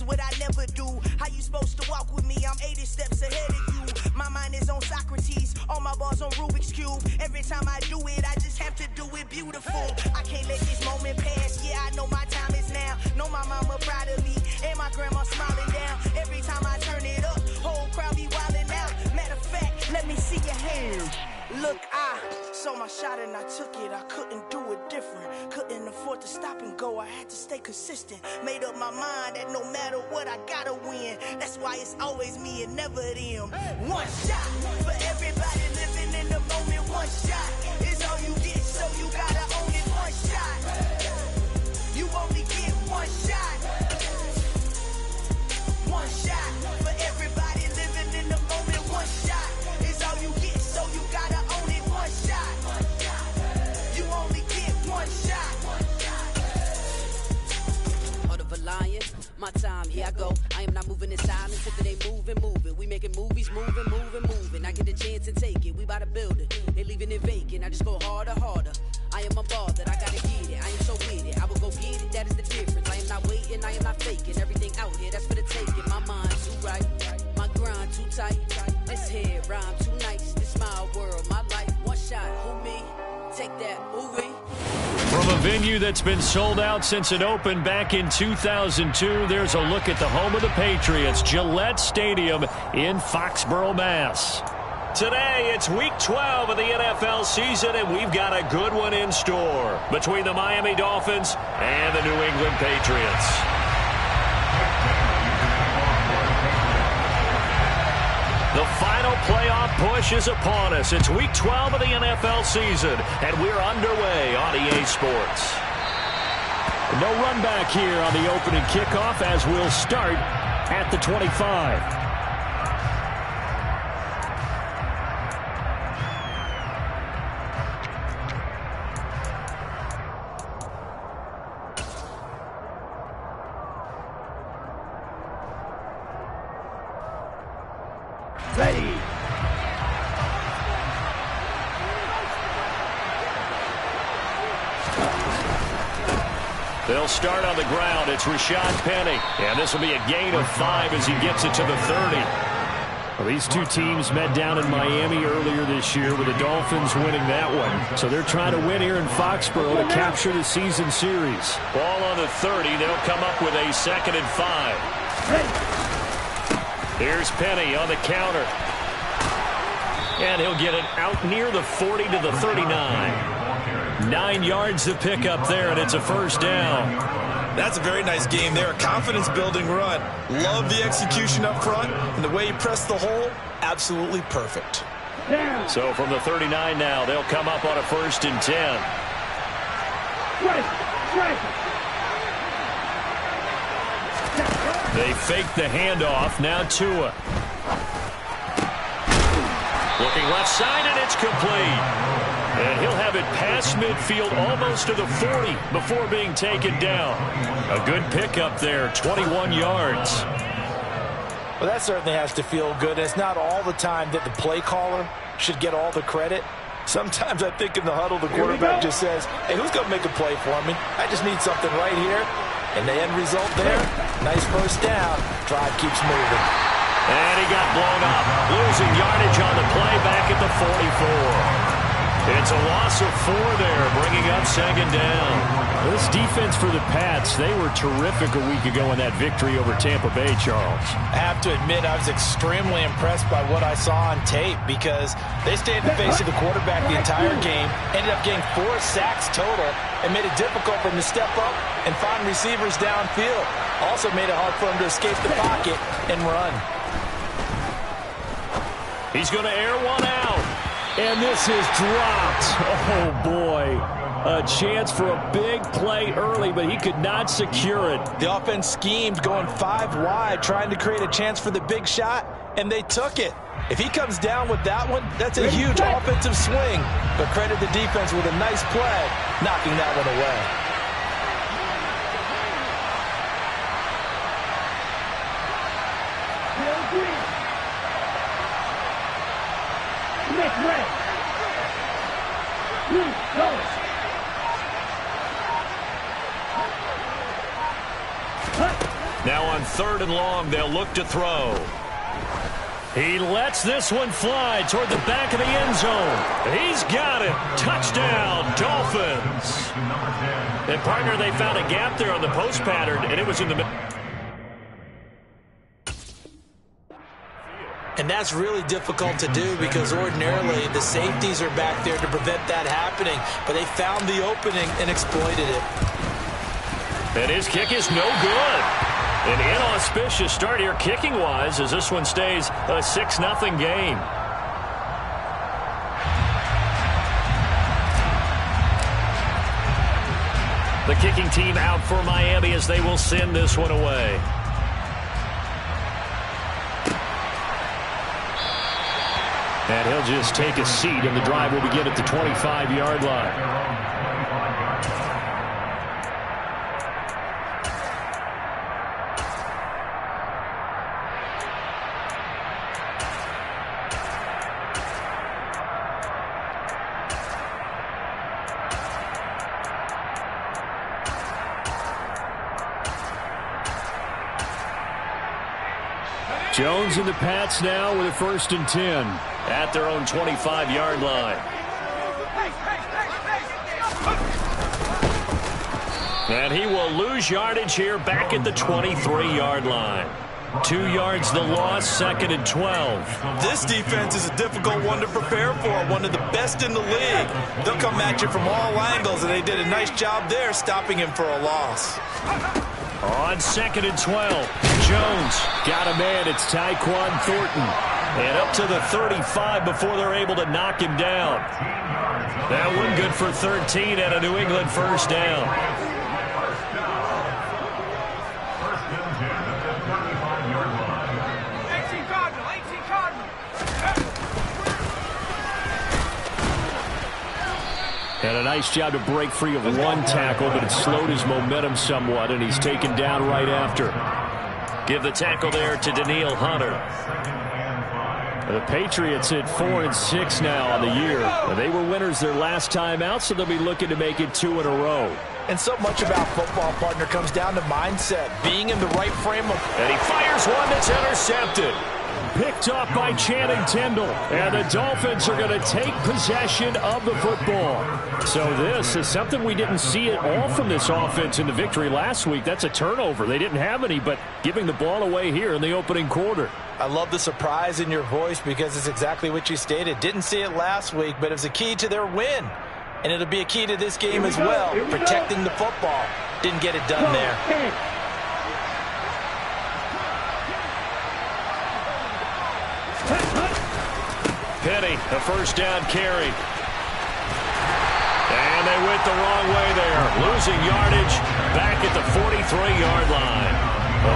what I never do. How you supposed to walk with me? I'm 80 steps ahead of you. My mind is on Socrates, all my bars on Rubik's Cube. Every time I do it, I just have to do it beautiful. I can't let this moment pass, yeah, I know my time is now. Know my mama proud of me, and my grandma smiling down. Every time I turn it up, whole crowd be wildin' out. Matter of fact, let me see your hands. Look, I saw my shot and I took it. I couldn't do it different. Couldn't afford to stop and go. I had to stay consistent. Made up my mind that no matter what, I gotta win. That's why it's always me and never them. One shot for everybody living in the moment. One shot is all you get, so you gotta own it. One shot. You only get one shot. One shot for everybody living in the moment. One shot is all you get, so you gotta own it. One shot. You only get one shot. Heart of a lion, my time, here I go. I am not moving in silence. If it ain't moving, moving. We making movies, moving, moving, moving. I get a chance and take it. We bout to build it. They leaving it vacant. I just go harder, harder. I am a ball that I gotta get it. I am so with it. I will go get it. That is the difference. I am not waiting. I am not faking. Everything out here, that's for the taking. My mind too right. My grind too tight. This head rhyme too nice. This my world, my life. One shot, who me? Take that, ooh-wee. From a venue that's been sold out since it opened back in 2002, there's a look at the home of the Patriots, Gillette Stadium in Foxborough, Mass. Today, it's Week 12 of the NFL season, and we've got a good one in store between the Miami Dolphins and the New England Patriots. The final playoff push is upon us. It's Week 12 of the NFL season, and we're underway on EA Sports. No run back here on the opening kickoff as we'll start at the 25. Ready. They'll start on the ground. It's Rashad Penny. And this will be a gain of 5 as he gets it to the 30. Well, these two teams met down in Miami earlier this year with the Dolphins winning that one. So they're trying to win here in Foxborough to capture the season series. Ball on the 30. They'll come up with a 2nd and 5. Here's Penny on the counter. And he'll get it out near the 40 to the 39. 9 yards to pick up there, and it's a first down. That's a very nice game there. A confidence-building run. Love the execution up front, and the way he pressed the hole, absolutely perfect. So from the 39 now, they'll come up on a 1st and 10. They fake the handoff. Now Tua. Looking left side, and it's complete. And he'll have it past midfield almost to the 40 before being taken down. A good pickup there, 21 yards. Well, that certainly has to feel good. It's not all the time that the play caller should get all the credit. Sometimes I think in the huddle, the quarterback just says, hey, who's going to make a play for me? I just need something right here. And the end result there, nice first down. Drive keeps moving. And he got blown up, losing yardage on the play back at the 44. It's a loss of 4 there, bringing up 2nd down. This defense for the Pats, they were terrific a week ago in that victory over Tampa Bay, Charles. I have to admit, I was extremely impressed by what I saw on tape because they stayed in the face of the quarterback the entire game, ended up getting 4 sacks total, and made it difficult for him to step up and find receivers downfield. Also made it hard for him to escape the pocket and run. He's going to air one out. And this is dropped. Oh, boy. A chance for a big play early, but he could not secure it. The offense schemed going 5 wide, trying to create a chance for the big shot, and they took it. If he comes down with that one, that's a huge offensive swing. But credit the defense with a nice play, knocking that one away. Now on 3rd and long. They'll look to throw. He lets this one fly toward the back of the end zone. He's got it. Touchdown, Dolphins. And, partner, they found a gap there on the post pattern, and it was in the middle. And that's really difficult to do because ordinarily the safeties are back there to prevent that happening. But they found the opening and exploited it. And his kick is no good. An inauspicious start here kicking-wise as this one stays a 6-0 game. The kicking team out for Miami as they will send this one away. And he'll just take a seat, and the drive will begin at the 25-yard line. Jones and the Pats now with a 1st and 10 at their own 25-yard line. And he will lose yardage here back at the 23-yard line. 2 yards the loss, 2nd and 12. This defense is a difficult one to prepare for, one of the best in the league. They'll come at you from all angles, and they did a nice job there stopping him for a loss. On 2nd and 12, Jones got a man. It's Tyquan Thornton. And up to the 35 before they're able to knock him down. That one good for 13 and a New England 1st down. And a nice job to break free of one tackle, but it slowed his momentum somewhat, and he's taken down right after. Give the tackle there to Danielle Hunter. The Patriots at 4-6 now on the year. They were winners their last time out, so they'll be looking to make it 2 in a row. And so much about football, partner, comes down to mindset, being in the right frame of... And he fires one that's intercepted. Picked off by Channing Tindall. And the Dolphins are going to take possession of the football. So this is something we didn't see at all from this offense in the victory last week. That's a turnover. They didn't have any, but giving the ball away here in the opening quarter. I love the surprise in your voice because it's exactly what you stated. Didn't see it last week, but it was a key to their win. And it'll be a key to this game as well, protecting the football. Didn't get it done there. Penny, a 1st down carry. And they went the wrong way there. Losing yardage back at the 43-yard line.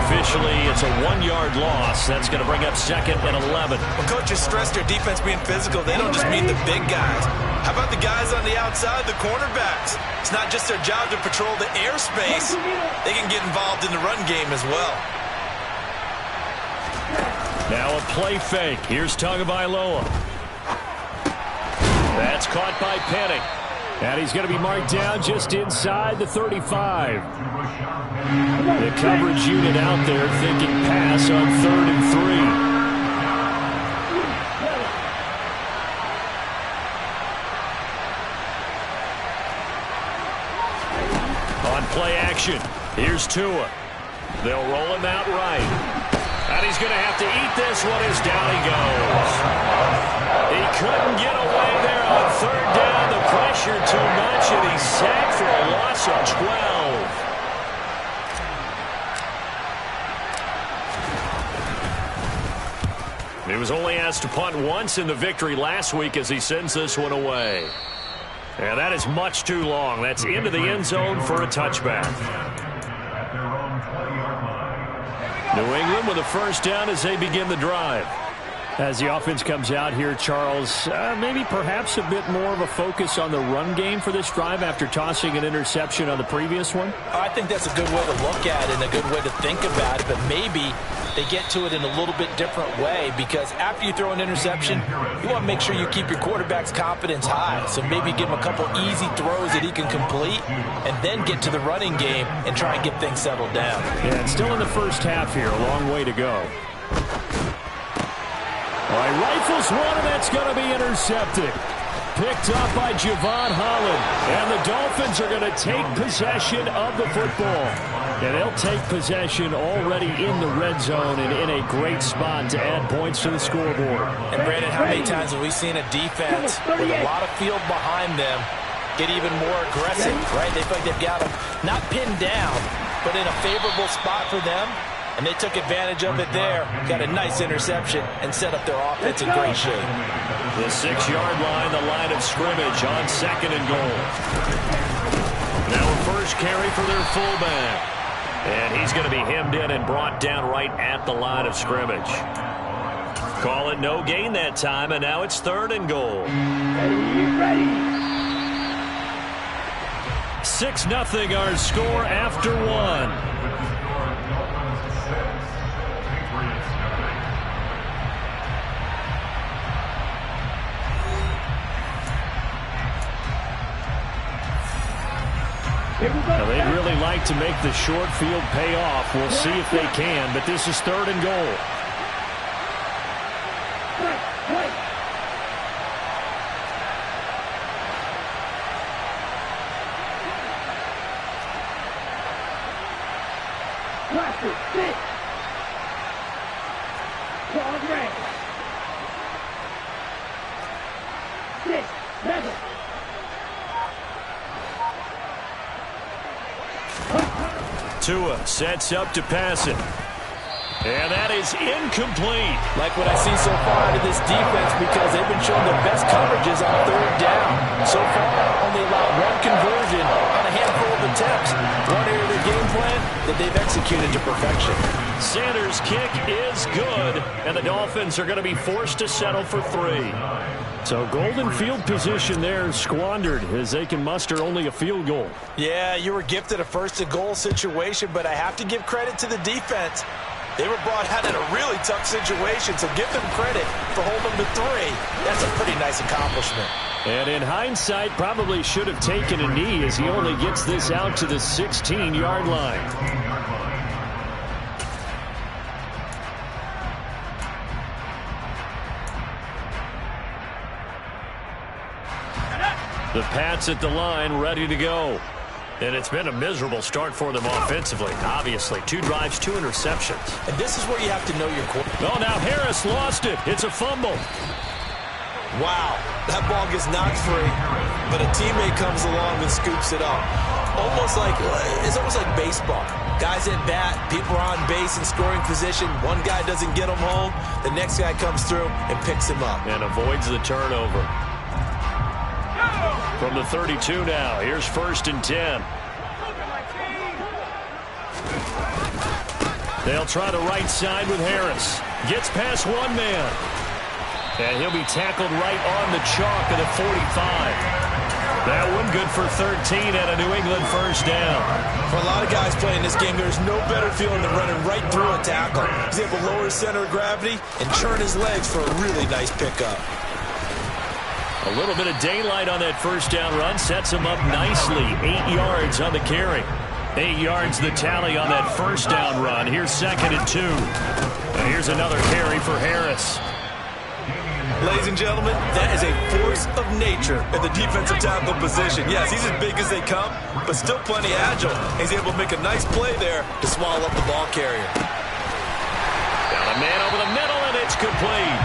Officially, it's a 1-yard loss. That's going to bring up 2nd and 11. When coaches stress their defense being physical, they don't just mean the big guys. How about the guys on the outside, the cornerbacks? It's not just their job to patrol the airspace. They can get involved in the run game as well. Now a play fake. Here's Tagovailoa. That's caught by Penny. And he's going to be marked down just inside the 35. The coverage unit out there thinking pass on 3rd and 3. On play action, here's Tua. They'll roll him out right. And he's going to have to eat this one as down he goes. He couldn't get away there on 3rd down. The pressure too much, and he's sacked for a loss of 12. He was only asked to punt once in the victory last week as he sends this one away. And that is much too long. That's into the end zone for a touchback. New England with a 1st down as they begin the drive. As the offense comes out here, Charles, maybe perhaps a bit more of a focus on the run game for this drive after tossing an interception on the previous one? I think that's a good way to look at it and a good way to think about it, but maybe they get to it in a little bit different way, because after you throw an interception, you want to make sure you keep your quarterback's confidence high. So maybe give him a couple easy throws that he can complete, and then get to the running game and try and get things settled down. Yeah, it's still in the first half here. A long way to go. All right, rifles one, and that's going to be intercepted. Picked up by Javon Holland. And the Dolphins are going to take possession of the football. And they'll take possession already in the red zone and in a great spot to add points to the scoreboard. And Brandon, how many times have we seen a defense with a lot of field behind them get even more aggressive, right? They feel like they've got them not pinned down, but in a favorable spot for them. And they took advantage of it there, got a nice interception, and set up their offense in great shape. The 6-yard line, the line of scrimmage on 2nd and goal. Now a first carry for their fullback. And he's going to be hemmed in and brought down right at the line of scrimmage. Call it no gain that time, and now it's 3rd and goal. Ready. 6-0 our score after 1. Now, they'd really like to make the short field pay off. We'll see if they can, but this is 3rd and goal. Tua sets up to pass it. And that is incomplete. Like what I see so far out of this defense, because they've been showing their best coverages on 3rd down. So far, only allowed 1 conversion on a handful of attempts. One area of their game plan that they've executed to perfection. Sanders' kick is good, and the Dolphins are going to be forced to settle for 3. So golden field position there squandered as they can muster only a field goal. Yeah, you were gifted a 1st and goal situation, but I have to give credit to the defense. They were brought out in a really tough situation, so give them credit for holding them to 3. That's a pretty nice accomplishment. And in hindsight, probably should have taken a knee as he only gets this out to the 16-yard line. The Pats at the line, ready to go. And it's been a miserable start for them offensively. Obviously, 2 drives, 2 interceptions. And this is where you have to know your quarterback. Oh, now Harris lost it. It's a fumble. Wow, that ball gets knocked free, but a teammate comes along and scoops it up. It's almost like baseball. Guys at bat, people are on base in scoring position. One guy doesn't get him home. The next guy comes through and picks him up. And avoids the turnover. From the 32 now, here's 1st and 10. They'll try the right side with Harris. Gets past 1 man. And he'll be tackled right on the chalk of the 45. That one good for 13 and a New England 1st down. For a lot of guys playing this game, there's no better feeling than running right through a tackle. He's able to lower his center of gravity and churn his legs for a really nice pickup. A little bit of daylight on that 1st down run sets him up nicely. 8 yards on the carry. 8 yards the tally on that 1st down run. Here's 2nd and 2. And here's another carry for Harris. Ladies and gentlemen, that is a force of nature at the defensive tackle position. Yes, he's as big as they come, but still plenty agile. He's able to make a nice play there to swallow up the ball carrier. Got a man over the middle, and it's complete.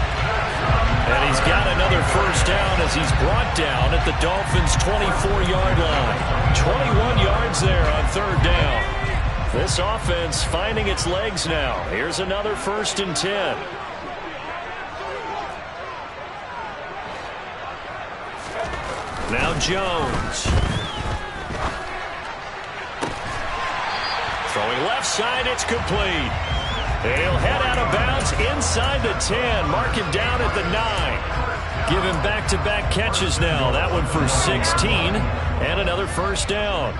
And he's got another 1st down as he's brought down at the Dolphins' 24-yard line. 21 yards there on 3rd down. This offense finding its legs now. Here's another 1st and 10. Now Jones. Throwing left side, it's complete. He'll head out of bounds inside the 10. Mark him down at the 9. Give him back-to-back catches now. That one for 16 and another 1st down.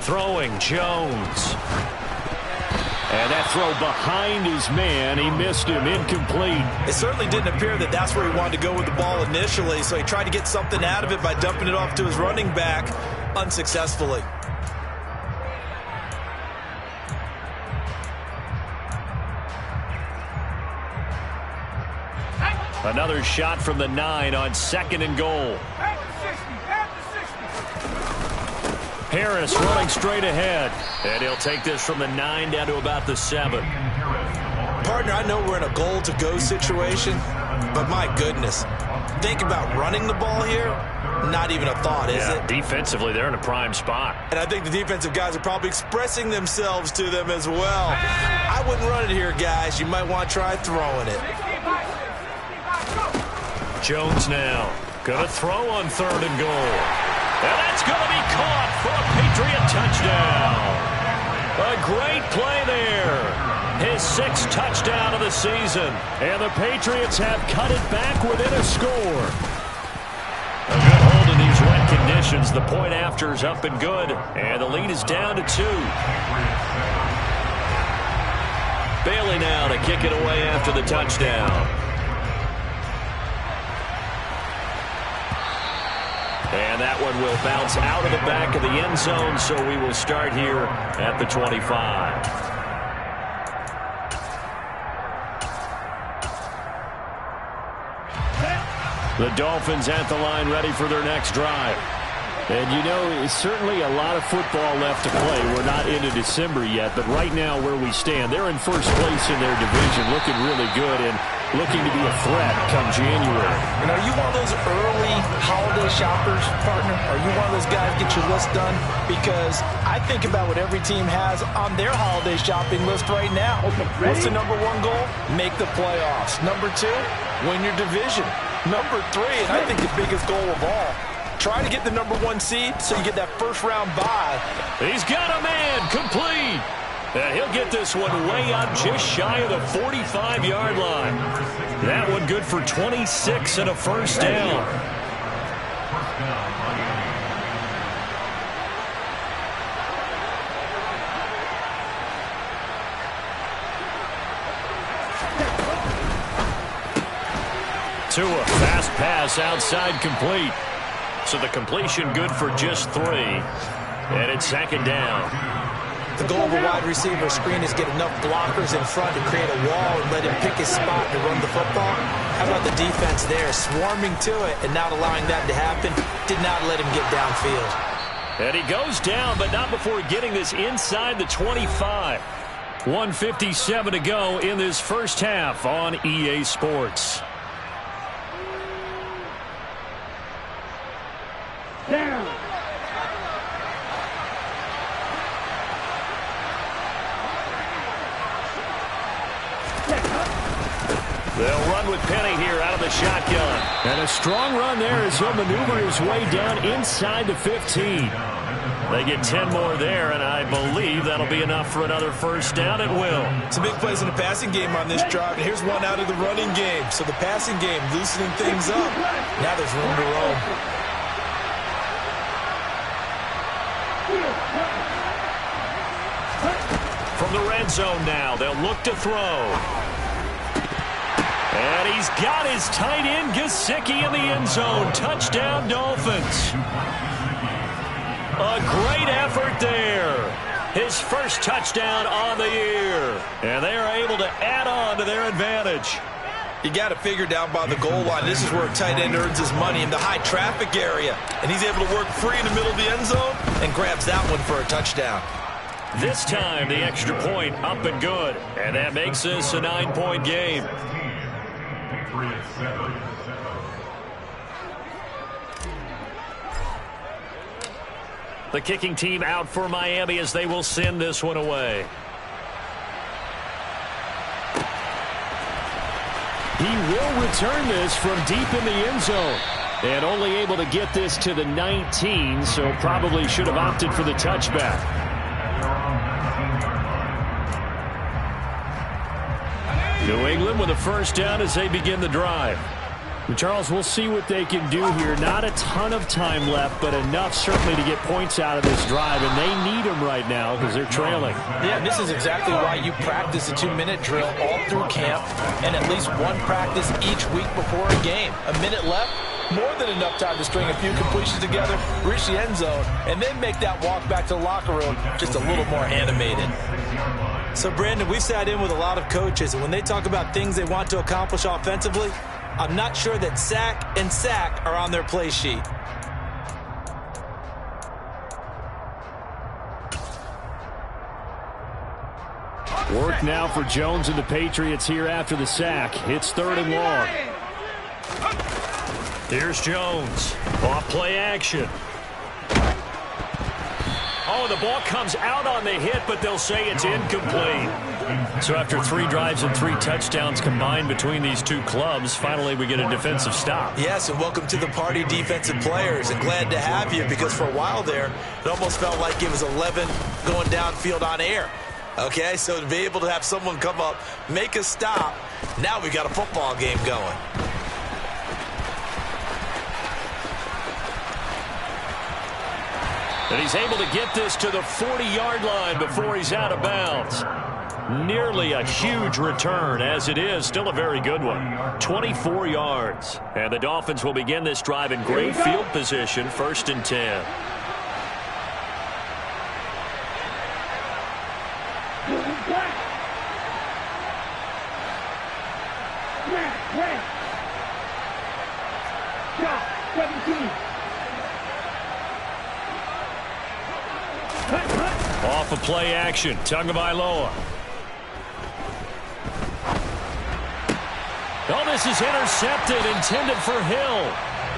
Throwing Jones. And that throw behind his man, he missed him, incomplete. It certainly didn't appear that that's where he wanted to go with the ball initially, so he tried to get something out of it by dumping it off to his running back unsuccessfully. Another shot from the 9 on 2nd and goal. Harris running straight ahead. And he'll take this from the 9 down to about the 7. Partner, I know we're in a goal-to-go situation, but my goodness. Think about running the ball here. Not even a thought, is it? Defensively, they're in a prime spot. And I think the defensive guys are probably expressing themselves to them as well. I wouldn't run it here, guys. You might want to try throwing it. Jones now going to throw on 3rd and goal. And that's going to be caught for a Patriot touchdown. A great play there. His 6th touchdown of the season. And the Patriots have cut it back within a score. A good hold in these wet conditions. The point after is up and good. And the lead is down to 2. Bailey now to kick it away after the touchdown. And that one will bounce out of the back of the end zone, so we will start here at the 25. The Dolphins at the line, ready for their next drive. And you know, it's certainly a lot of football left to play. We're not into December yet, but right now where we stand, they're in first place in their division, looking really good and looking to be a threat come January. And are you one of those early holiday shoppers, partner? Are you one of those guys get your list done? Because I think about what every team has on their holiday shopping list right now. What's the number 1 goal? Make the playoffs. Number 2, win your division. Number 3, and I think the biggest goal of all, try to get the number 1 seed so you get that first-round bye. He's got a man, complete. And he'll get this one way out just shy of the 45-yard line. That one good for 26 and a first down. To a fast pass outside, complete. So the completion good for just 3. And it's 2nd down. The goal of a wide receiver screen is get enough blockers in front to create a wall and let him pick his spot to run the football. How about the defense there, swarming to it and not allowing that to happen? Did not let him get downfield. And he goes down, but not before getting this inside the 25. 1:57 to go in this first half on EA Sports. Down. They'll run with Penny here out of the shotgun. And a strong run there as he'll maneuver his way down inside the 15. They get 10 more there, and I believe that'll be enough for another first down. It will. Some big plays in the passing game on this drive, and here's one out of the running game. So the passing game loosening things up. Now there's room to roam. From the red zone now, they'll look to throw. And he's got his tight end, Gesicki, in the end zone. Touchdown, Dolphins. A great effort there. His first touchdown on the year. And they are able to add on to their advantage. You got to figure down by the goal line. This is where a tight end earns his money, in the high traffic area. And he's able to work free in the middle of the end zone and grabs that one for a touchdown. This time, the extra point up and good. And that makes this a 9-point game. The kicking team out for Miami as they will send this one away. He will return this from deep in the end zone. And only able to get this to the 19, so probably should have opted for the touchback. New England with a first down as they begin the drive. Charles, we'll see what they can do here. Not a ton of time left, but enough certainly to get points out of this drive, and they need them right now because they're trailing. Yeah, this is exactly why you practice a 2-minute drill all through camp and at least one practice each week before a game. A minute left, more than enough time to string a few completions together, reach the end zone, and then make that walk back to the locker room just a little more animated. So, Brandon, we've sat in with a lot of coaches, and when they talk about things they want to accomplish offensively, I'm not sure that sack and sack are on their play sheet. Work now for Jones and the Patriots here after the sack. It's 3rd and long. Here's Jones. Off play action. Oh, the ball comes out on the hit, but they'll say it's incomplete. So after 3 drives and 3 touchdowns combined between these two clubs, finally we get a defensive stop. Yes, and welcome to the party, defensive players, and glad to have you because for a while there, it almost felt like it was 11 going downfield on air. Okay, so to be able to have someone come up, make a stop, now we got a football game going. And he's able to get this to the 40-yard line before he's out of bounds. Nearly a huge return, as it is. Still a very good one. 24 yards. And the Dolphins will begin this drive in great field position, 1st and 10. Off of play action, Tagovailoa. Oh, this is intercepted, intended for Hill.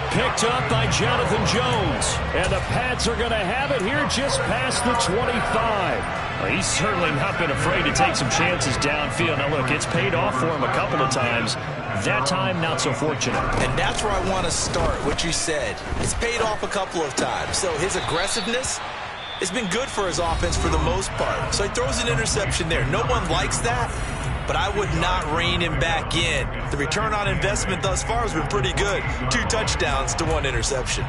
Picked up by Jonathan Jones. And the Pats are going to have it here just past the 25. Well, he's certainly not been afraid to take some chances downfield. Now, look, it's paid off for him a couple of times. That time, not so fortunate. And that's where I want to start, what you said. It's paid off a couple of times. So his aggressiveness, it's been good for his offense for the most part. So he throws an interception there. No one likes that, but I would not rein him back in. The return on investment thus far has been pretty good. 2 touchdowns to 1 interception.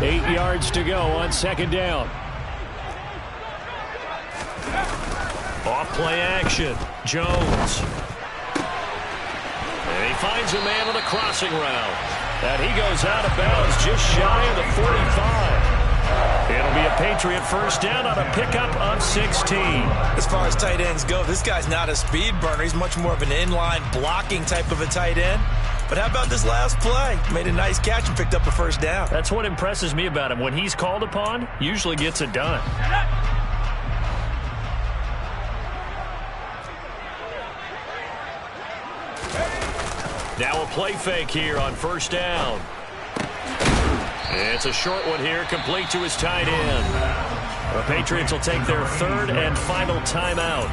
8 yards to go on 2nd down. Off play action, Jones. And he finds a man on the crossing route. And he goes out of bounds just shy of the 45. It'll be a Patriot 1st down on a pickup of 16. As far as tight ends go, this guy's not a speed burner. He's much more of an inline blocking type of a tight end. But how about this last play? Made a nice catch and picked up a 1st down. That's what impresses me about him. When he's called upon, usually gets it done. Now a play fake here on 1st down. It's a short one here, complete to his tight end. The Patriots will take their 3rd and final timeout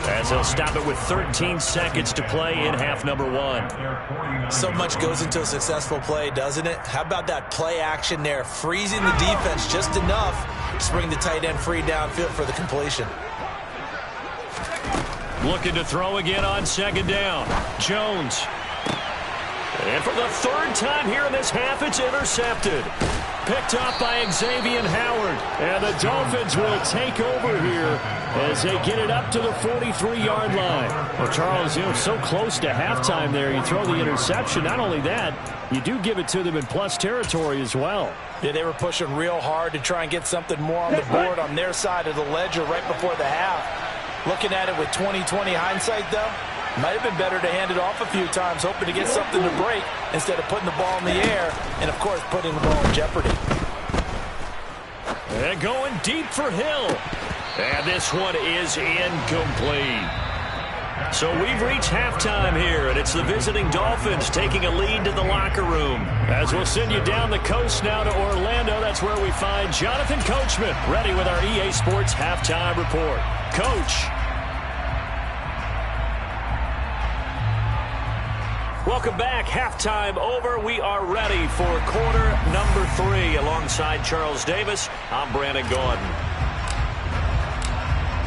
as they'll stop it with 13 seconds to play in half number 1. So much goes into a successful play, doesn't it? How about that play action there, freezing the defense just enough to bring the tight end free downfield for the completion. Looking to throw again on 2nd down. Jones. And for the 3rd time here in this half, it's intercepted. Picked up by Xavier Howard. And the Dolphins will take over here as they get it up to the 43-yard line. Well, Charles, you know, so close to halftime there. You throw the interception. Not only that, you do give it to them in plus territory as well. Yeah, they were pushing real hard to try and get something more on the board on their side of the ledger right before the half. Looking at it with 20/20 hindsight, though, might have been better to hand it off a few times, hoping to get something to break instead of putting the ball in the air and, of course, putting the ball in jeopardy. And going deep for Hill. And this one is incomplete. So we've reached halftime here, and it's the visiting Dolphins taking a lead to the locker room. As we'll send you down the coast now to Orlando, that's where we find Jonathan Coachman, ready with our EA Sports Halftime Report. Coach. Welcome back. Halftime over. We are ready for quarter number 3. Alongside Charles Davis, I'm Brandon Gaudin.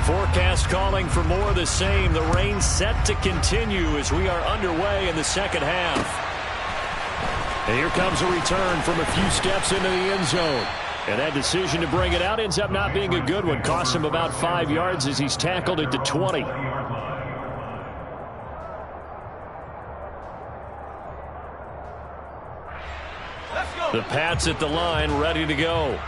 Forecast calling for more of the same. The rain set to continue as we are underway in the second half. And here comes a return from a few steps into the end zone. And that decision to bring it out ends up not being a good one. Cost him about 5 yards as he's tackled at the 20. The Pats at the line, ready to go.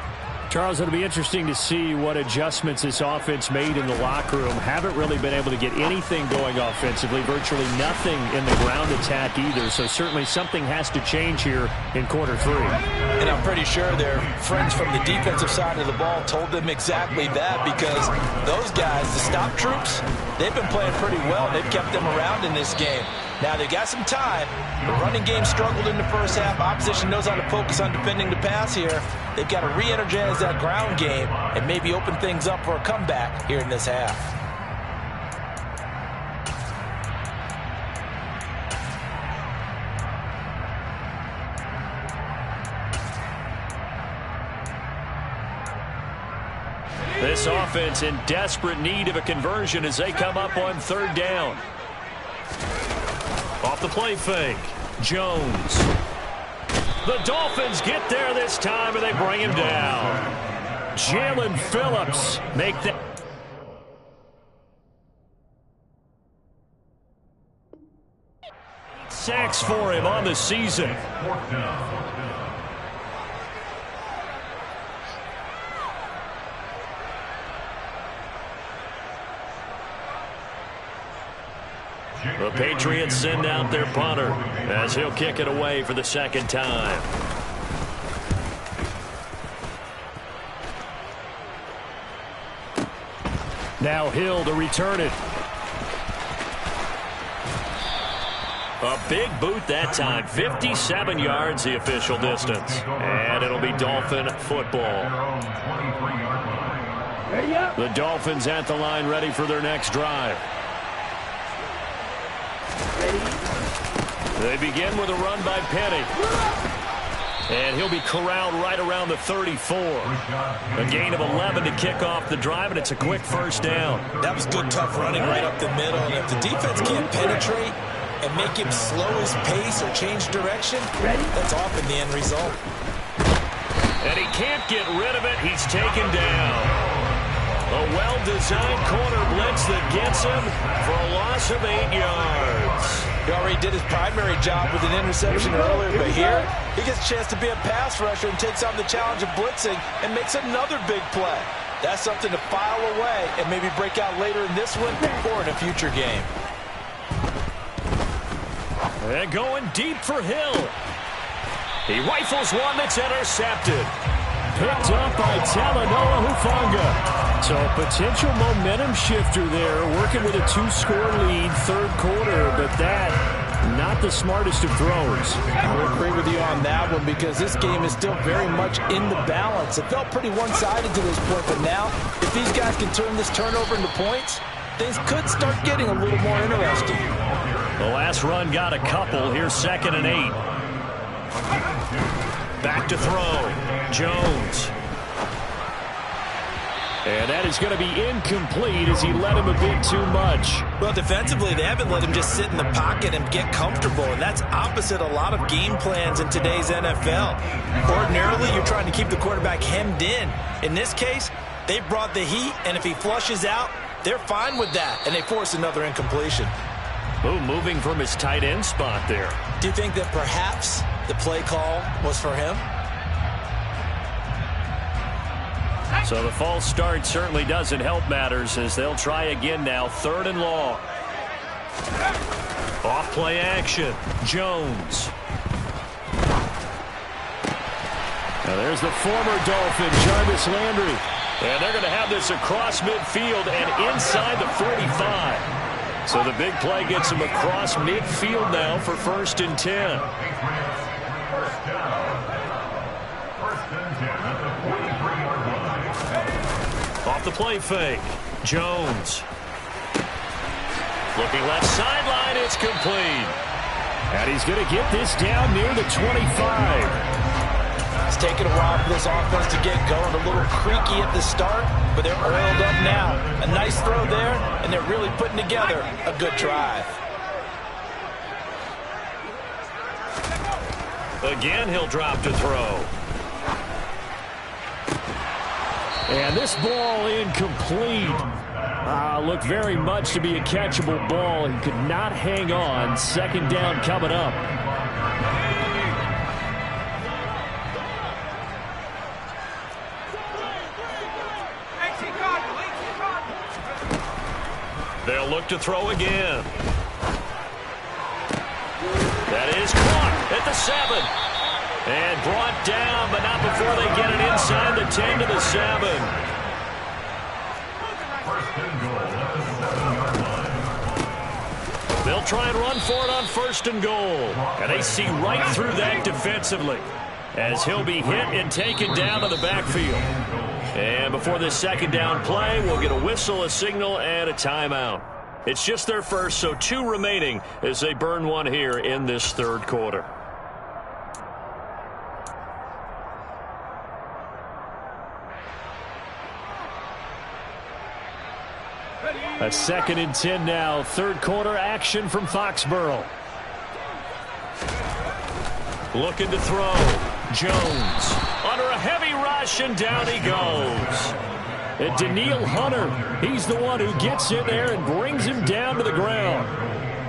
Charles, it'll be interesting to see what adjustments this offense made in the locker room. Haven't really been able to get anything going offensively, virtually nothing in the ground attack either. So certainly something has to change here in quarter 3. And I'm pretty sure their friends from the defensive side of the ball told them exactly that, because those guys, the stop troops, they've been playing pretty well. They've kept them around in this game. Now they've got some time. The running game struggled in the first half. Opposition knows how to focus on defending the pass here. They've got to re-energize that ground game and maybe open things up for a comeback here in this half. This offense in desperate need of a conversion as they come up on 3rd down. Off the play fake, Jones. The Dolphins get there this time, and they bring him down. Jalen Phillips make that. Sacks for him on the season. The Patriots send out their punter as he'll kick it away for the 2nd time. Now Hill to return it. A big boot that time. 57 yards the official distance. And it'll be Dolphin football. The Dolphins at the line, ready for their next drive. They begin with a run by Penny. And he'll be corralled right around the 34. A gain of 11 to kick off the drive, and it's a quick 1st down. That was good, tough running right up the middle. And if the defense can't penetrate and make him slow his pace or change direction, that's often the end result. And he can't get rid of it. He's taken down. A well-designed corner blitz that gets him for a loss of 8 yards. He already did his primary job with an interception earlier, but here he gets a chance to be a pass rusher and takes on the challenge of blitzing and makes another big play. That's something to file away and maybe break out later in this one or in a future game. And going deep for Hill. He rifles one that's intercepted. Picked up by Talanoa Hufanga. So a potential momentum shifter there, working with a 2-score lead, 3rd quarter, but that, not the smartest of throws. I would agree with you on that one, because this game is still very much in the balance. It felt pretty one-sided to this point, but now, if these guys can turn this turnover into points, things could start getting a little more interesting. The last run got a couple. Here's 2nd and 8. Back to throw. Jones. And that is going to be incomplete as he led him a bit too much. Well, defensively, they haven't let him just sit in the pocket and get comfortable, and that's opposite a lot of game plans in today's NFL. Ordinarily, you're trying to keep the quarterback hemmed in. In this case, they brought the heat, and if he flushes out, they're fine with that, and they force another incompletion. Ooh, moving from his tight end spot there. Do you think that perhaps the play call was for him? So the false start certainly doesn't help matters as they'll try again now. 3rd and long. Off play action. Jones. Now there's the former Dolphin, Jarvis Landry. And they're going to have this across midfield and inside the 45. So the big play gets him across midfield now for 1st and 10. Off the play fake. Jones. Looking left sideline. It's complete. And he's going to get this down near the 25. It's taken a while for this offense to get going. A little creaky at the start, but they're oiled up now. A nice throw there, and they're really putting together a good drive. Again, he'll drop to throw. And this ball incomplete. Looked very much to be a catchable ball. He could not hang on. Second down coming up. They'll look to throw again. That is caught at the 7. And brought down, but not before they get it inside the 10 to the 7. They'll try and run for it on 1st and goal. And they see right through that defensively as he'll be hit and taken down to the backfield. And before this second down play, we'll get a whistle, a signal, and a timeout. It's just their first, so 2 remaining as they burn one here in this third quarter. A 2nd and 10 now. Third quarter action from Foxborough. Looking to throw. Jones under a heavy rush, and down he goes. And Danielle Hunter, he's the one who gets in there and brings him down to the ground.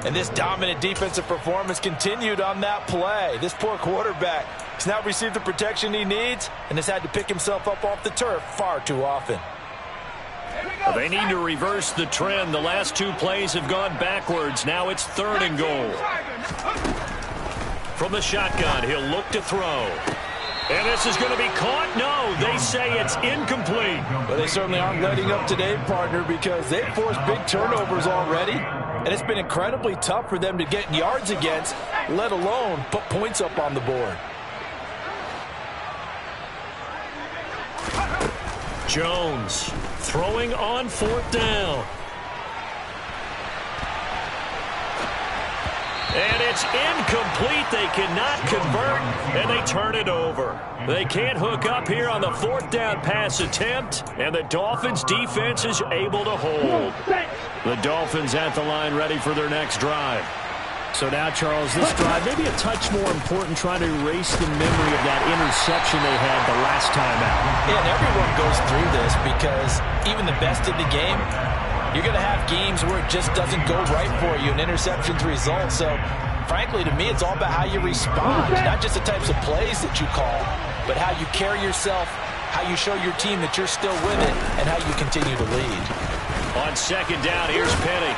And this dominant defensive performance continued on that play. This poor quarterback has now received the protection he needs and has had to pick himself up off the turf far too often. They need to reverse the trend. The last 2 plays have gone backwards. Now it's 3rd and goal. From the shotgun, he'll look to throw. And this is going to be caught? No, they say it's incomplete. Well, they certainly aren't letting up today, partner, because they've forced big turnovers already. And it's been incredibly tough for them to get yards against, let alone put points up on the board. Jones throwing on 4th down. And it's incomplete. They cannot convert, and they turn it over. They can't hook up here on the 4th down pass attempt, and the Dolphins' defense is able to hold. The Dolphins at the line ready for their next drive. So now, Charles, this drive maybe a touch more important, trying to erase the memory of that interception they had the last time out. Yeah, and everyone goes through this because even the best in the game, you're going to have games where it just doesn't go right for you and interceptions result. So, frankly, to me, it's all about how you respond, not just the types of plays that you call, but how you carry yourself, how you show your team that you're still with it, and how you continue to lead. On 2nd down, here's Penny.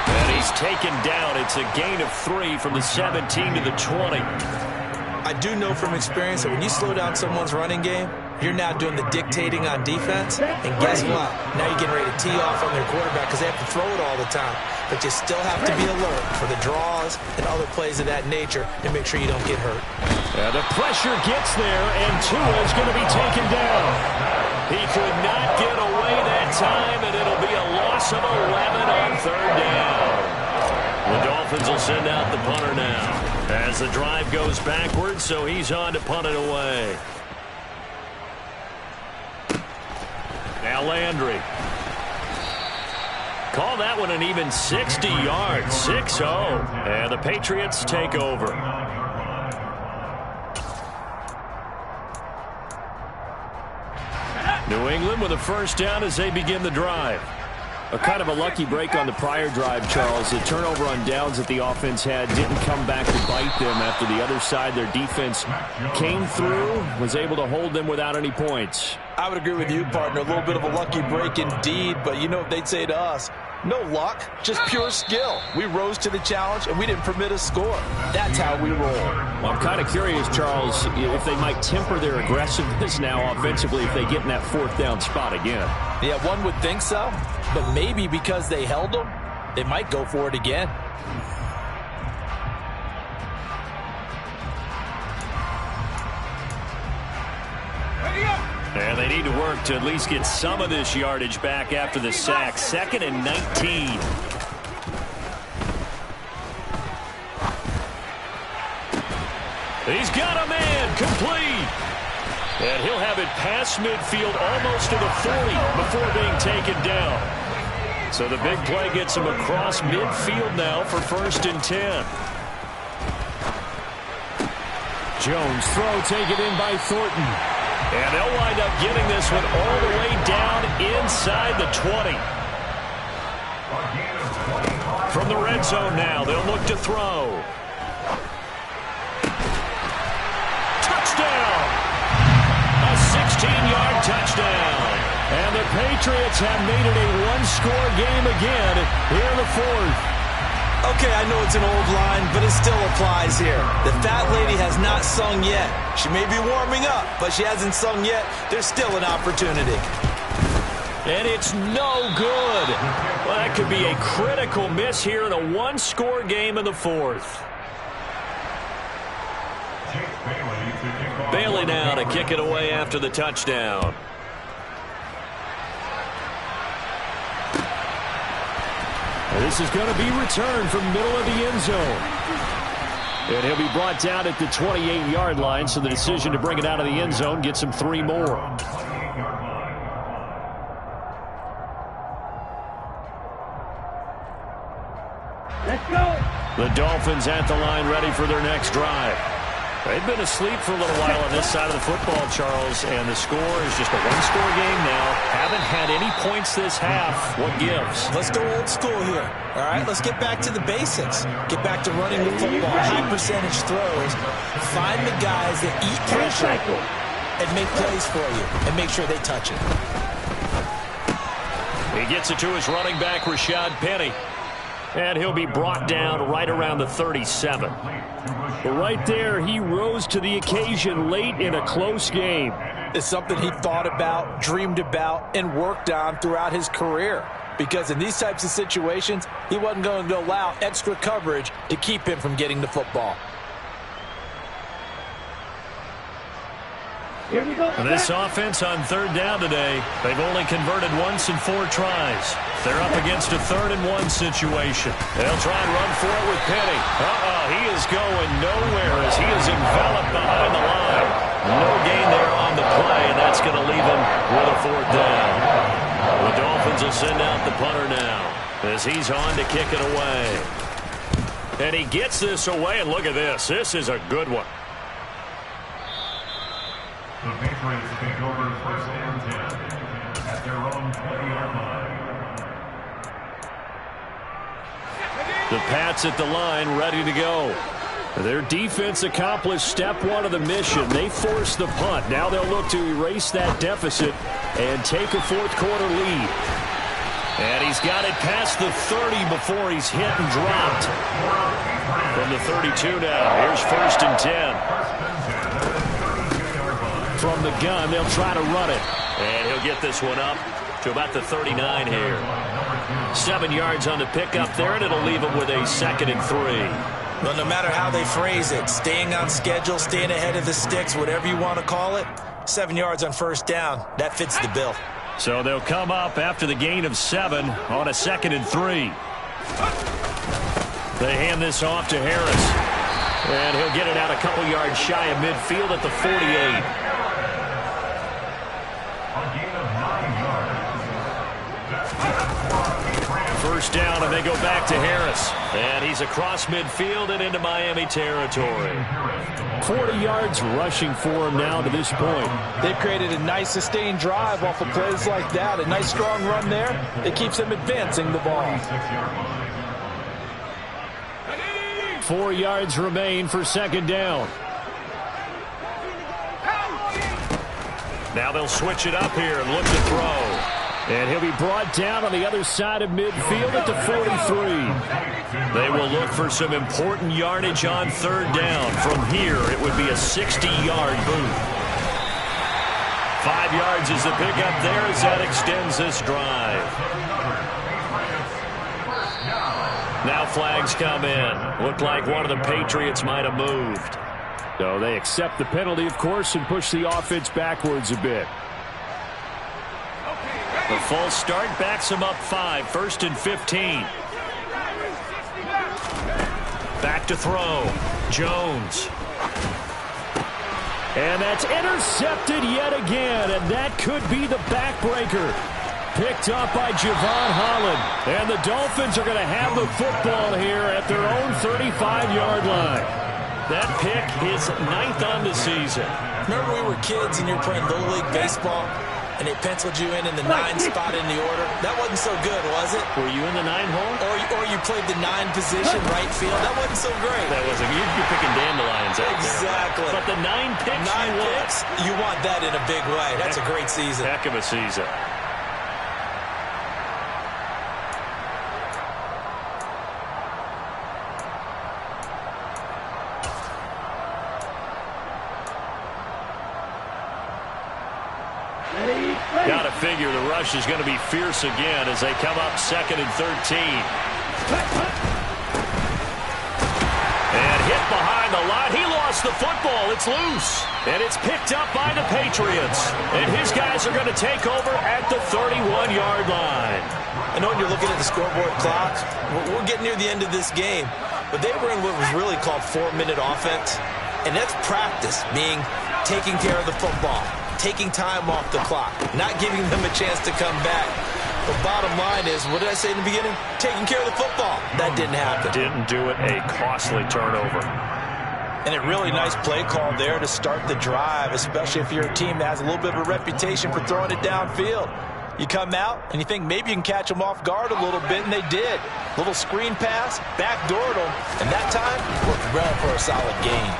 And he's taken down. It's a gain of 3 from the 17 to the 20. I do know from experience that when you slow down someone's running game, you're now doing the dictating on defense. And guess what? Now you're getting ready to tee off on their quarterback because they have to throw it all the time. But you still have to be alert for the draws and other plays of that nature to make sure you don't get hurt. The pressure gets there, and Tua is going to be taken down. He could not get away that time, and it'll be a loss of 11 on 3rd down. The Dolphins will send out the punter now as the drive goes backwards, so he's on to punt it away. Now Landry. Call that one an even 60 yards, 6-0. And the Patriots take over. New England with a 1st down as they begin the drive. A kind of a lucky break on the prior drive, Charles. The turnover on downs that the offense had didn't come back to bite them after the other side. Their defense came through, was able to hold them without any points. I would agree with you, partner. A little bit of a lucky break indeed, but you know what they'd say to us? No luck, just pure skill. We rose to the challenge, and we didn't permit a score. That's how we roll. Well, I'm kind of curious, Charles, if they might temper their aggressiveness now offensively if they get in that 4th down spot again. Yeah, one would think so, but maybe because they held them, they might go for it again. And they need to work to at least get some of this yardage back after the sack. 2nd and 19. He's got a man complete. And he'll have it past midfield almost to the 40 before being taken down. So the big play gets him across midfield now for 1st and 10. Jones throw taken in by Thornton. And they'll wind up getting this one all the way down inside the 20. From the red zone now, they'll look to throw. Touchdown! A 16-yard touchdown. And the Patriots have made it a one-score game again here in the 4th. Okay, I know it's an old line, but it still applies here. The fat lady has not sung yet. She may be warming up, but she hasn't sung yet. There's still an opportunity. And it's no good. Well, that could be a critical miss here in a one-score game in the 4th. Bailey now to kick it away after the touchdown. This is going to be returned from middle of the end zone. And he'll be brought down at the 28-yard line, so the decision to bring it out of the end zone gets him 3 more. Let's go. The Dolphins at the line ready for their next drive. They've been asleep for a little while on this side of the football, Charles, and the score is just a one-score game now. Haven't had any points this half. What gives? Let's go old school here. All right, let's get back to the basics. Get back to running the football, high percentage throws. Find the guys that eat pressure and make plays for you and make sure they touch it. He gets it to his running back, Rashad Penny. And he'll be brought down right around the 37. But right there, he rose to the occasion late in a close game. It's something he thought about, dreamed about, and worked on throughout his career. Because in these types of situations, he wasn't going to allow extra coverage to keep him from getting the football. Here we go. This offense on 3rd down today, they've only converted once in 4 tries. They're up against a 3rd and 1 situation. They'll try and run for it with Penny. He is going nowhere as he is enveloped behind the line. No gain there on the play, and that's going to leave him with a 4th down. The Dolphins will send out the punter now as he's on to kick it away. And he gets this away, and look at this. This is a good one. The Patriots take over 1st and 10 at their own 20-yard line. The Pats at the line ready to go. Their defense accomplished step 1 of the mission. They forced the punt. Now they'll look to erase that deficit and take a 4th quarter lead. And he's got it past the 30 before he's hit and dropped. From the 32 now, here's 1st and 10. From the gun, they'll try to run it. And he'll get this one up to about the 39 here. 7 yards on the pickup there, and it'll leave him with a 2nd and 3. Well, no matter how they phrase it, staying on schedule, staying ahead of the sticks, whatever you want to call it, 7 yards on 1st down, that fits the bill. So they'll come up after the gain of 7 on a 2nd and 3. They hand this off to Harris. And he'll get it out a couple yards shy of midfield at the 48. 1st down, and they go back to Harris. And he's across midfield and into Miami territory. 40 yards rushing for him now to this point. They've created a nice sustained drive off of plays like that. A nice strong run there. It keeps them advancing the ball. 4 yards remain for 2nd down. Now they'll switch it up here and look to throw. And he'll be brought down on the other side of midfield at the 43. They will look for some important yardage on 3rd down. From here, it would be a 60-yard boot. 5 yards is the pickup there as that extends this drive. Now flags come in. Looked like one of the Patriots might have moved. So they accept the penalty, of course, and push the offense backwards a bit. The false start backs him up 5, 1st and 15. Back to throw. Jones. And that's intercepted yet again, and that could be the backbreaker. Picked up by Javon Holland. And the Dolphins are going to have the football here at their own 35-yard line. That pick is 9th on the season. Remember we were kids and you were playing Little League Baseball, and they penciled you in the 9 spot in the order? That wasn't so good, was it? Were you in the 9 hole? Or you played the 9 position, right field? That wasn't so great. That wasn't. You're picking dandelions out there. Exactly. But the 9 picks, you want that in a big way. That's a great season. Heck of a season. Got to figure the rush is going to be fierce again as they come up 2nd and 13. And hit behind the line. He lost the football. It's loose. And it's picked up by the Patriots. And his guys are going to take over at the 31-yard line. I know when you're looking at the scoreboard clock, we're getting near the end of this game. But they were in what was really called 4-minute offense. And that's practice, meaning taking care of the football, taking time off the clock, not giving them a chance to come back. The bottom line is, what did I say in the beginning? Taking care of the football. That didn't happen. Didn't do it. A costly turnover. And a really nice play call there to start the drive, especially if you're a team that has a little bit of a reputation for throwing it downfield. You come out and you think maybe you can catch them off guard a little bit, and they did. Little screen pass, backdoored them, and that time worked well for a solid gain.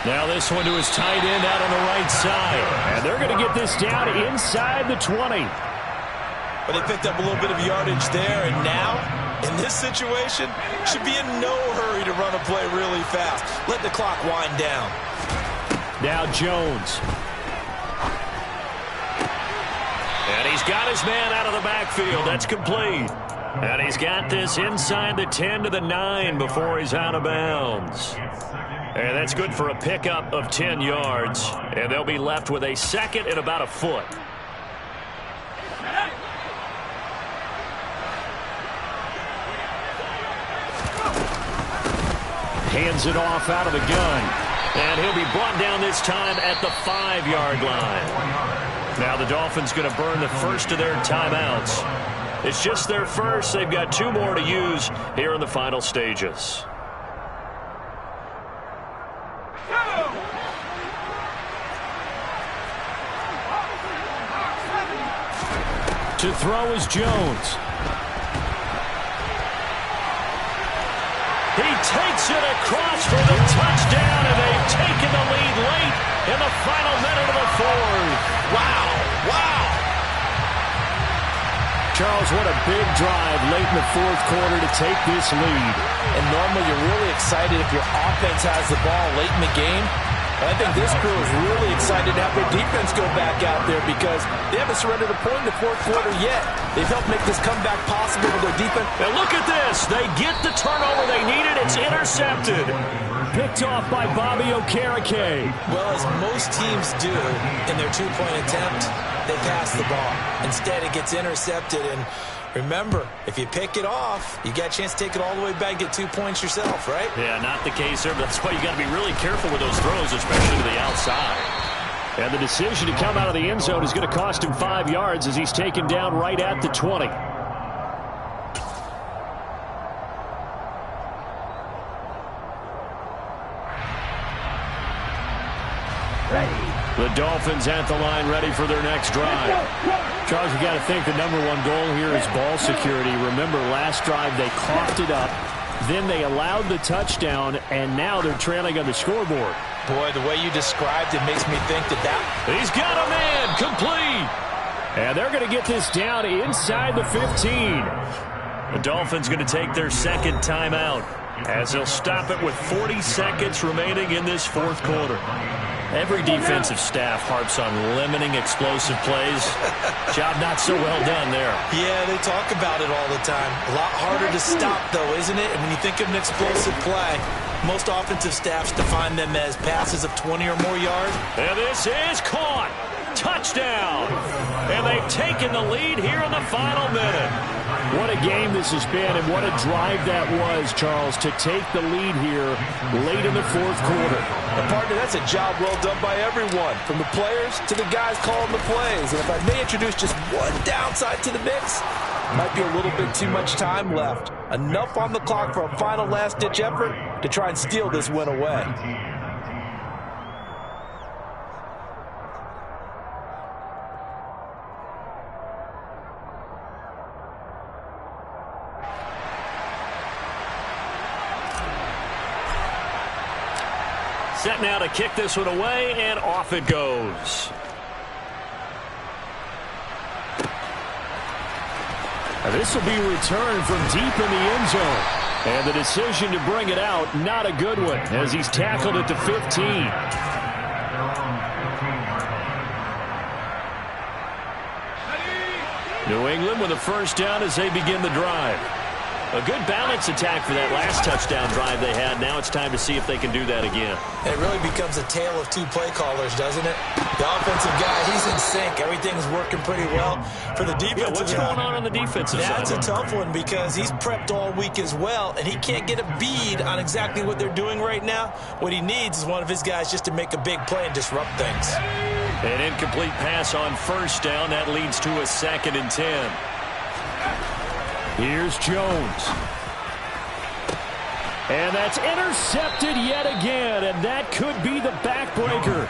Now this one to his tight end out on the right side. And they're going to get this down inside the 20. But they picked up a little bit of yardage there, and now, in this situation, should be in no hurry to run a play really fast. Let the clock wind down. Now Jones. And he's got his man out of the backfield. That's complete. And he's got this inside the 10 to the 9 before he's out of bounds. And that's good for a pickup of 10 yards. And they'll be left with a 2nd and about a foot. Hands it off out of the gun. And he'll be brought down this time at the 5-yard line. Now the Dolphins going to burn the first of their timeouts. It's just their first. They've got 2 more to use here in the final stages. To throw is Jones. He takes it across for the touchdown, and they've taken the lead late in the final minute of the 4th. Wow, wow. Charles, what a big drive late in the 4th quarter to take this lead. And normally you're really excited if your offense has the ball late in the game. I think this crew is really excited to have their defense go back out there because they haven't surrendered a point in the 4th quarter yet. They've helped make this comeback possible with their defense. And look at this. They get the turnover they needed. It's intercepted. Picked off by Bobby Okereke. Well, as most teams do in their 2-point attempt, they pass the ball. Instead, it gets intercepted. And remember, if you pick it off, you got a chance to take it all the way back and get 2 points yourself, right? Yeah, not the case there. But that's why you got to be really careful with those throws, especially to the outside. And the decision to come out of the end zone is going to cost him 5 yards as he's taken down right at the 20. The Dolphins at the line ready for their next drive. Charles, you got to think the #1 goal here is ball security. Remember, last drive they coughed it up, then they allowed the touchdown, and now they're trailing on the scoreboard. Boy, the way you described it makes me think that He's got a man, complete. And they're going to get this down inside the 15. The Dolphins going to take their 2nd timeout as they'll stop it with 40 seconds remaining in this 4th quarter. Every defensive staff harps on limiting explosive plays. Job not so well done there. Yeah, they talk about it all the time. A lot harder to stop, though, isn't it? And when you think of an explosive play, most offensive staffs define them as passes of 20 or more yards. And this is caught. touchdown. And they've taken the lead here in the final minute. What a game this has been, and what a drive that was, Charles, to take the lead here late in the fourth quarter. And partner, that's a job well done by everyone, from the players to the guys calling the plays. And if I may introduce just one downside to the mix, might be a little bit too much time left. Enough on the clock for a final last-ditch effort to try and steal this win away. Set now to kick this one away, and off it goes. Now this will be returned from deep in the end zone. And the decision to bring it out, not a good one, as he's tackled at the 15. New England with a first down as they begin the drive. A good balance attack for that last touchdown drive they had. Now it's time to see if they can do that again. It really becomes a tale of two play callers, doesn't it? The offensive guy, he's in sync. Everything's working pretty well. For the defensive what's going on the defensive side? That's a tough one because he's prepped all week as well, and he can't get a bead on exactly what they're doing right now. What he needs is one of his guys just to make a big play and disrupt things. An incomplete pass on first down. That leads to a 2nd and 10. Here's Jones. And that's intercepted yet again, and that could be the backbreaker.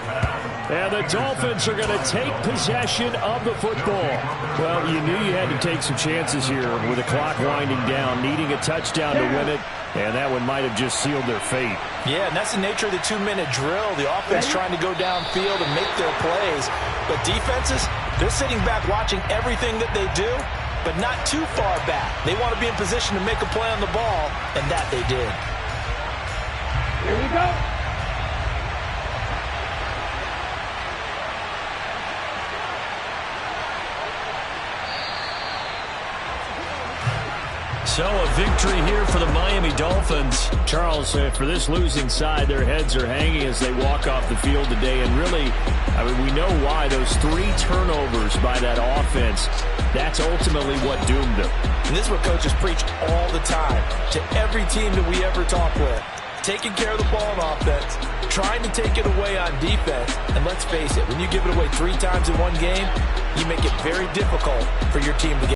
And the Dolphins are going to take possession of the football. Well, you knew you had to take some chances here with the clock winding down, needing a touchdown to win it, and that one might have just sealed their fate. Yeah, and that's the nature of the 2-minute drill. The offense trying to go downfield and make their plays. But defenses, they're sitting back watching everything that they do, but not too far back. They want to be in position to make a play on the ball, and that they did. Here we go. So a victory here for the Miami Dolphins. Charles, for this losing side, their heads are hanging as they walk off the field today. And really, I mean, we know why. Those 3 turnovers by that offense, that's ultimately what doomed them. And this is what coaches preach all the time to every team that we ever talk with. Taking care of the ball on offense, trying to take it away on defense. And let's face it, when you give it away 3 times in one game, you make it very difficult for your team to get